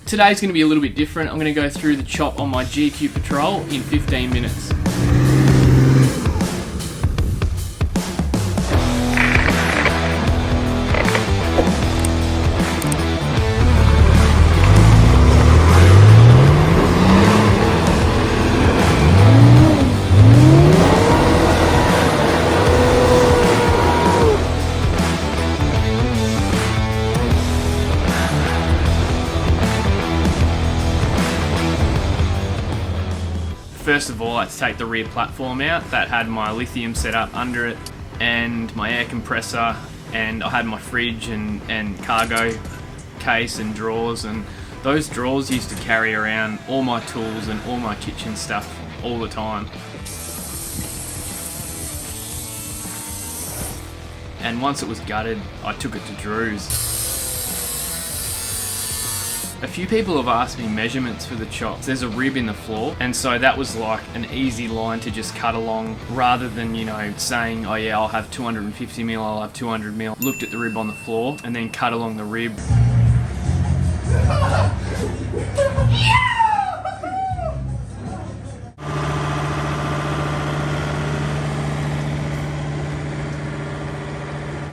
Today's going to be a little bit different. I'm going to go through the chop on my GQ Patrol in 15 minutes. First of all, I had to take the rear platform out. That had my lithium set up under it and my air compressor, and I had my fridge and cargo case and drawers, and those drawers used to carry around all my tools and all my kitchen stuff all the time. And once it was gutted, I took it to Drew's. A few people have asked me measurements for the chops. There's a rib in the floor, and so that was like an easy line to just cut along rather than, you know, saying, oh yeah, I'll have 250 mil, I'll have 200 mil. Looked at the rib on the floor and then cut along the rib.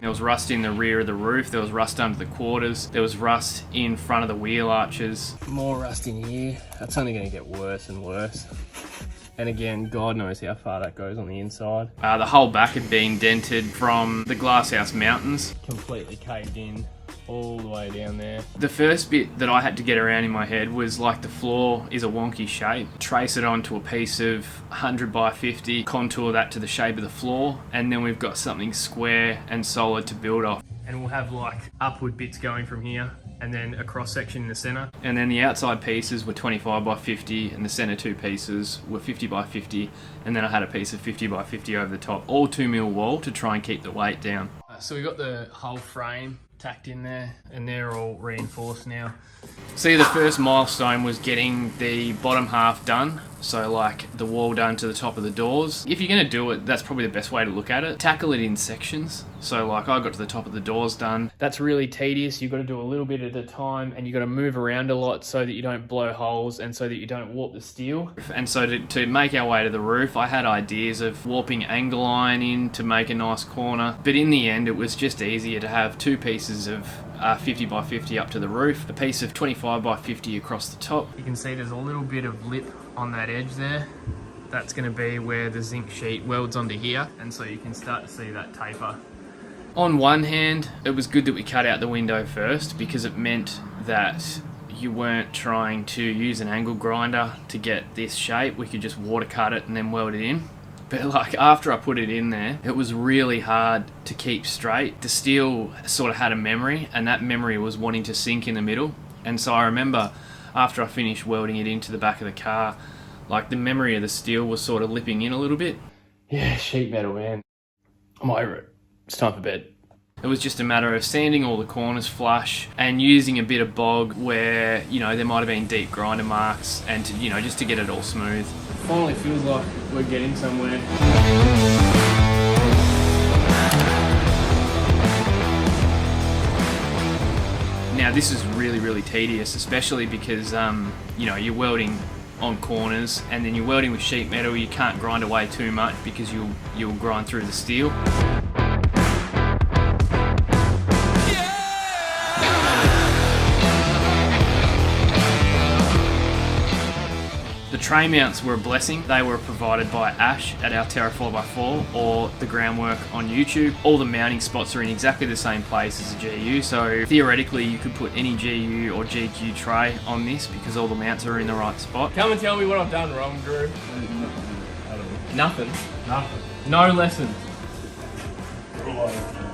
There was rust in the rear of the roof, there was rust under the quarters, there was rust in front of the wheel arches. More rust in here. That's only going to get worse and worse. And again, God knows how far that goes on the inside. The whole back had been dented from the glasshouse mountains. Completely caved in all the way down there. The first bit that I had to get around in my head was like the floor is a wonky shape. Trace it onto a piece of 100 by 50, contour that to the shape of the floor, and then we've got something square and solid to build off. And we'll have like upward bits going from here, and then a cross section in the center. And then the outside pieces were 25 by 50, and the center two pieces were 50 by 50, and then I had a piece of 50 by 50 over the top. All 2mm wall to try and keep the weight down. So we got the whole frame tacked in there, and they're all reinforced now. See, the first milestone was getting the bottom half done, so like the wall done to the top of the doors. If you're going to do it, that's probably the best way to look at it. Tackle it in sections. So like I got to the top of the doors done. That's really tedious. You've got to do a little bit at a time, and you've got to move around a lot so that you don't blow holes and so that you don't warp the steel. And so to make our way to the roof, I had ideas of warping angle iron in to make a nice corner, but in the end it was just easier to have two pieces of 50 by 50 up to the roof, a piece of 25 by 50 across the top. You can see there's a little bit of lip on that edge there. That's going to be where the zinc sheet welds onto here, and so you can start to see that taper. On one hand, it was good that we cut out the window first, because it meant that you weren't trying to use an angle grinder to get this shape. We could just water cut it and then weld it in. But like after I put it in there, it was really hard to keep straight. The steel sort of had a memory, and that memory was wanting to sink in the middle. And so I remember after I finished welding it into the back of the car, like the memory of the steel was sort of lipping in a little bit. Yeah, sheet metal, man. I'm over it. It's time for bed. It was just a matter of sanding all the corners flush and using a bit of bog where, you know, there might have been deep grinder marks, and to, you know, just to get it all smooth. Finally feels like we're getting somewhere. Now this is really tedious, especially because you know, you're welding on corners, and then you're welding with sheet metal. You can't grind away too much because you'll grind through the steel. The tray mounts were a blessing. They were provided by Ash at our Terra 4x4 or the groundwork on YouTube. All the mounting spots are in exactly the same place as a GU, so theoretically you could put any GU or GQ tray on this because all the mounts are in the right spot. Come and tell me what I've done wrong, Drew. Nothing. No lessons.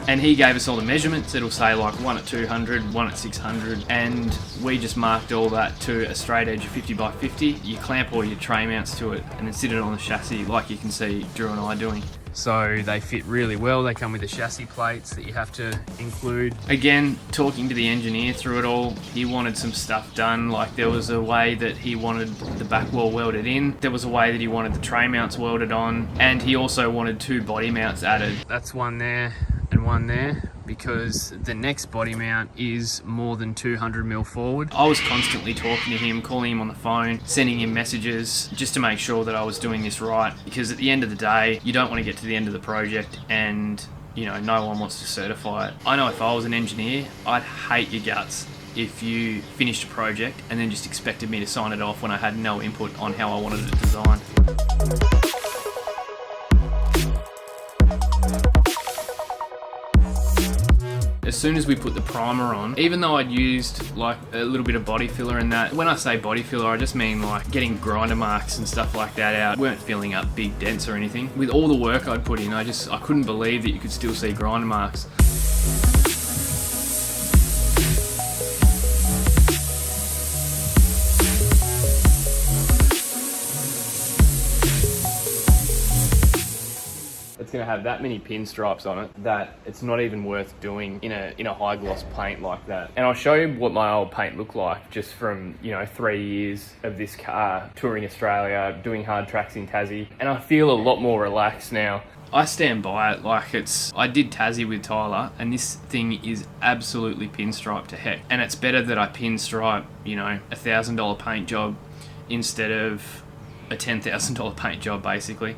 And he gave us all the measurements. It'll say like 1 at 200, 1 at 600, and we just marked all that to a straight edge of 50 by 50. You clamp all your tray mounts to it and then sit it on the chassis like you can see Drew and I doing. So they fit really well. They come with the chassis plates that you have to include. Again, talking to the engineer through it all, he wanted some stuff done. Like there was a way that he wanted the back wall welded in. There was a way that he wanted the tray mounts welded on, and he also wanted 2 body mounts added. That's one there and one there. because the next body mount is more than 200 mil forward. I was constantly talking to him, calling him on the phone, sending him messages just to make sure that I was doing this right, because at the end of the day, you don't want to get to the end of the project and no one wants to certify it. I know if I was an engineer, I'd hate your guts if you finished a project and then just expected me to sign it off when I had no input on how I wanted it designed. As soon as we put the primer on, even though I'd used like a little bit of body filler in that, when I say body filler, I just mean like getting grinder marks and stuff like that out. We weren't filling up big dents or anything. With all the work I'd put in, I couldn't believe that you could still see grinder marks. It's going to have that many pinstripes on it that it's not even worth doing in a high gloss paint like that. And I'll show you what my old paint looked like just from 3 years of this car touring Australia, doing hard tracks in Tassie, and I feel a lot more relaxed now. I stand by it. I did Tassie with Tyler, and this thing is absolutely pinstripe to heck. And it's better that I pinstripe $1,000 paint job instead of a $10,000 paint job basically.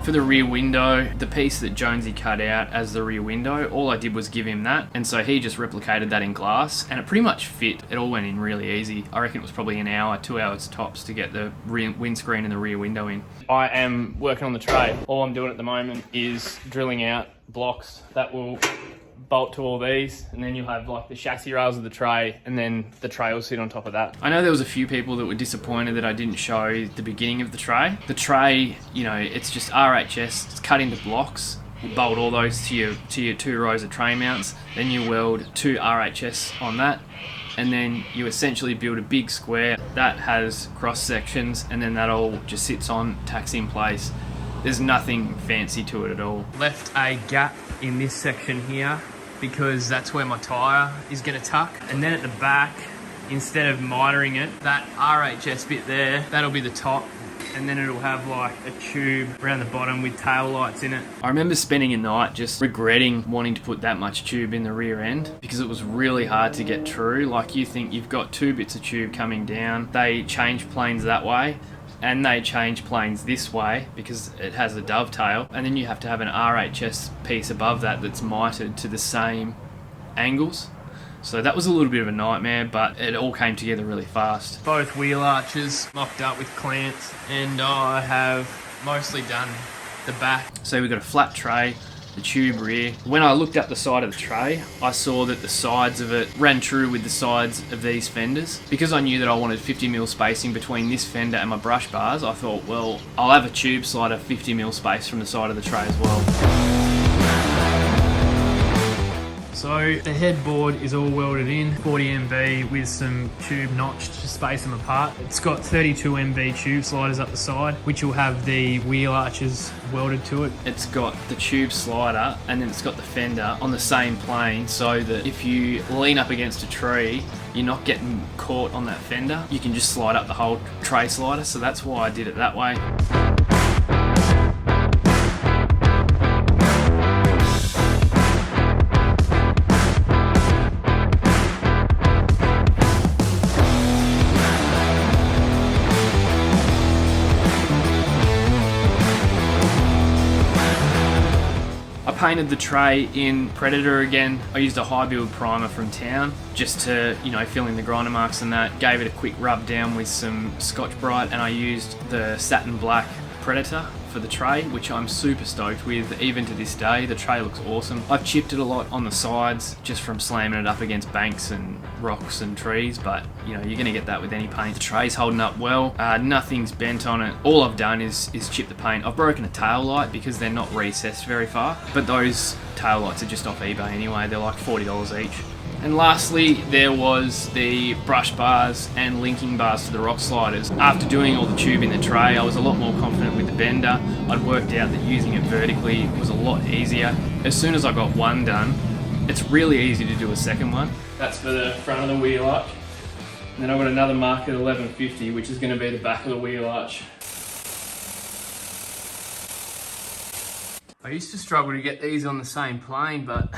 For the rear window, the piece that Jonesy cut out as the rear window, all I did was give him that, and so he just replicated that in glass, and it pretty much fit. It all went in really easy. I reckon it was probably an hour, 2 hours tops to get the rear windscreen and the rear window in. I am working on the tray. All I'm doing at the moment is drilling out blocks that will bolt to all these, and then you'll have like the chassis rails of the tray, and then the tray will sit on top of that. I know there was a few people that were disappointed that I didn't show the beginning of the tray. The tray, it's just RHS, it's cut into blocks. You bolt all those to your 2 rows of tray mounts, then you weld 2 RHS on that, and then you essentially build a big square that has cross sections, and then that all just sits on, tacks in place. There's nothing fancy to it at all. Left a gap in this section here because that's where my tyre is going to tuck. And then at the back, instead of mitering it, that RHS bit there, that'll be the top. And then it'll have like a tube around the bottom with tail lights in it. I remember spending a night just regretting wanting to put that much tube in the rear end because it was really hard to get true. Like, you think you've got 2 bits of tube coming down, they change planes that way, and they change planes this way because it has a dovetail, and then you have to have an RHS piece above that that's mitered to the same angles. So that was a little bit of a nightmare, but it all came together really fast. Both wheel arches mocked up with clamps, and I have mostly done the back. So we've got a flat tray, the tube rear. When I looked up the side of the tray, I saw that the sides of it ran true with the sides of these fenders. Because I knew that I wanted 50mm spacing between this fender and my brush bars, I thought, well, I'll have a tube slider 50mm space from the side of the tray as well. So the headboard is all welded in, 40mm with some tube notch to space them apart. It's got 32mm tube sliders up the side, which will have the wheel arches welded to it. It's got the tube slider, and then it's got the fender on the same plane, so that if you lean up against a tree, you're not getting caught on that fender. You can just slide up the whole tray slider, so that's why I did it that way. Painted the tray in Predator again. I used a high build primer from town just to, fill in the grinder marks and that. Gave it a quick rub down with some Scotch Brite, and I used the satin black Predator for the tray, which I'm super stoked with. Even to this day, the tray looks awesome. I've chipped it a lot on the sides just from slamming it up against banks and rocks and trees, but you know, you're gonna get that with any paint. The tray's holding up well, nothing's bent on it. All I've done is chip the paint. I've broken a tail light because they're not recessed very far, but those tail lights are just off eBay anyway. They're like $40 each. And lastly, there was the brush bars and linking bars to the rock sliders. After doing all the tube in the tray, I was a lot more confident with the bender. I'd worked out that using it vertically was a lot easier. As soon as I got one done, it's really easy to do a second one. That's for the front of the wheel arch. And then I've got another mark at 1150, which is going to be the back of the wheel arch. I used to struggle to get these on the same plane, but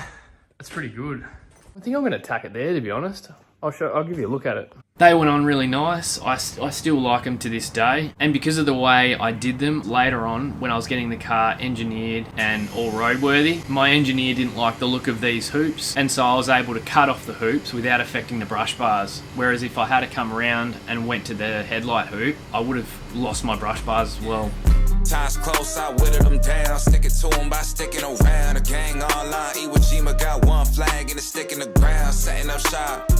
that's pretty good. I think I'm going to tack it there, to be honest. I'll give you a look at it. They went on really nice. I still like them to this day. And because of the way I did them later on, when I was getting the car engineered and all roadworthy, my engineer didn't like the look of these hoops. And so I was able to cut off the hoops without affecting the brush bars. Whereas if I had to come around and went to the headlight hoop, I would have lost my brush bars as well. Times close, I whittled them down. Stick it to them by sticking around. A gang online, Iwo Jima got one flag and a stick in the ground. Setting up shop.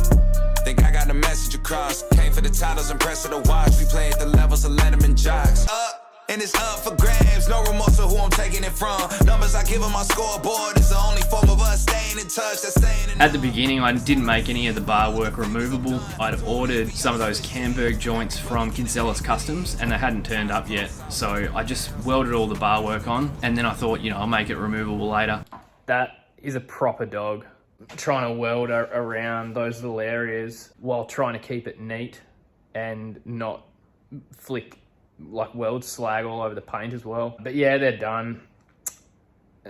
Think I got the message across. Came for the titles and press of the watch. We play at the levels of Letterman jocks. And it's up for grabs. No remorse for who I'm taking it from. Numbers I give on my scoreboard is the only form of us staying in touch. That's staying in. At the beginning, I didn't make any of the bar work removable. I'd ordered some of those Camberg joints from Kinsella's Customs and they hadn't turned up yet. So I just welded all the bar work on and then I thought, you know, I'll make it removable later. That is a proper dog. Trying to weld around those little areas while trying to keep it neat and not flick like weld slag all over the paint as well. But yeah, they're done.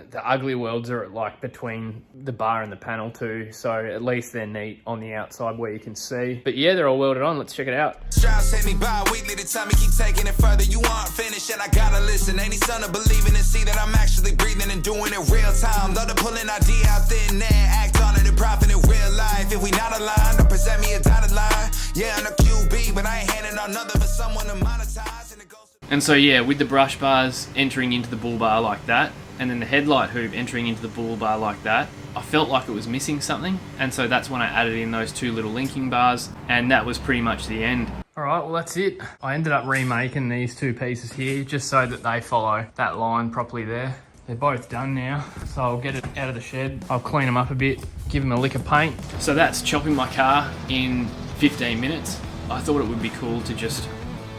The ugly welds are like between the bar and the panel too, so at least they're neat on the outside where you can see. But yeah, they're all welded on. Let's check it out. Strauss hit me bi-weekly to tell me keep taking it further. You aren't finished and I gotta listen. Any son of believing and see that I'm actually breathing and doing it real time. Love to pull an idea out thin there, act on it and profit in real life. If we not aligned, don't present me a dotted line. Yeah, I'm a QB, but I ain't handing on nothing for someone to monetize. And so yeah, with the brush bars entering into the bull bar like that, and then the headlight hoop entering into the bull bar like that, I felt like it was missing something, and so that's when I added in those two little linking bars, and that was pretty much the end. Alright, well that's it. I ended up remaking these two pieces here just so that they follow that line properly there. They're both done now, so I'll get it out of the shed. I'll clean them up a bit, give them a lick of paint. So that's chopping my car in 15 minutes. I thought it would be cool to just,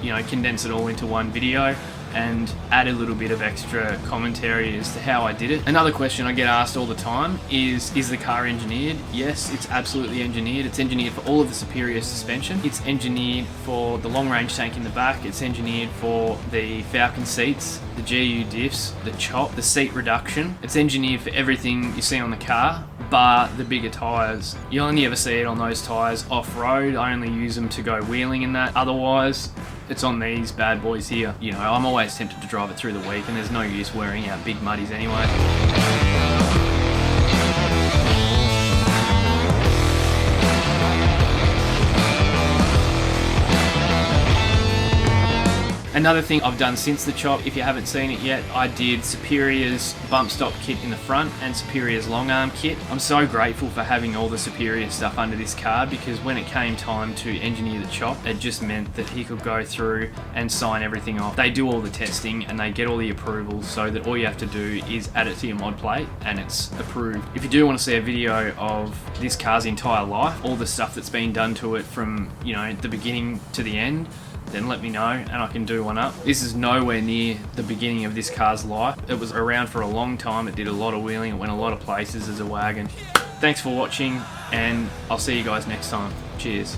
you know, condense it all into one video and add a little bit of extra commentary as to how I did it. Another question I get asked all the time is the car engineered? Yes, it's absolutely engineered. It's engineered for all of the superior suspension. It's engineered for the long range tank in the back. It's engineered for the Falcon seats, the GU diffs, the chop, the seat reduction. It's engineered for everything you see on the car, bar the bigger tyres. You only ever see it on those tyres off-road. I only use them to go wheeling in that. Otherwise, it's on these bad boys here. You know, I'm always tempted to drive it through the week and there's no use wearing out big muddies anyway. Another thing I've done since the chop, if you haven't seen it yet, I did Superior's bump stop kit in the front and Superior's long arm kit. I'm so grateful for having all the Superior stuff under this car because when it came time to engineer the chop, it just meant that he could go through and sign everything off. They do all the testing and they get all the approvals so that all you have to do is add it to your mod plate and it's approved. If you do want to see a video of this car's entire life, all the stuff that's been done to it from, you know, the beginning to the end, then let me know and I can do one up. This is nowhere near the beginning of this car's life. It was around for a long time. It did a lot of wheeling. It went a lot of places as a wagon. Thanks for watching and I'll see you guys next time. Cheers.